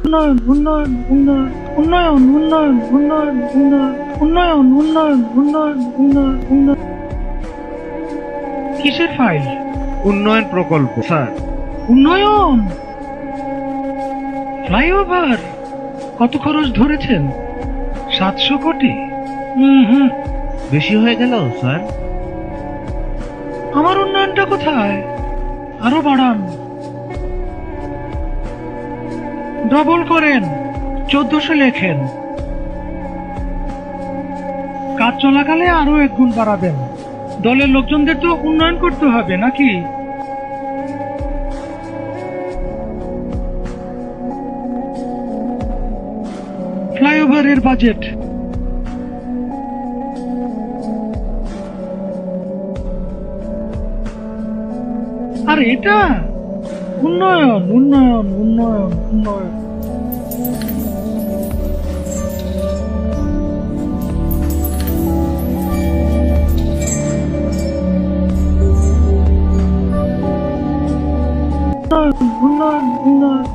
উন্নয়ন উন্নয়ন উন্নয়ন উন্নয়ন উন্নয়ন উন্নয়ন উন্নয়ন উন্নয়ন উন্নয়ন উন্নয়ন উন্নয়ন। কিসের ফাইল? উন্নয়ন প্রকল্প স্যার। উন্নয়ন ফ্লাইওভার কত খরচ ধরেছেন? 700 কোটি। হুম। বেশি হয়ে গেল স্যার। আমার উন্নয়নটা কোথায়? আরো বাড়ান, ডবল করেন, 1400 লেখেন। কাজ চলাকালে আরো 1 গুণ বাড়াবেন। দলের লোকজনদের তো উন্নয়ন করতে হবে নাকি? ফ্লাইওভারের বাজেট আর এটা উন্নয়ন উন্নয়ন উন্নয়ন উন্নয়ন। উন্নয়ন উন্নয়ন উন্নয়ন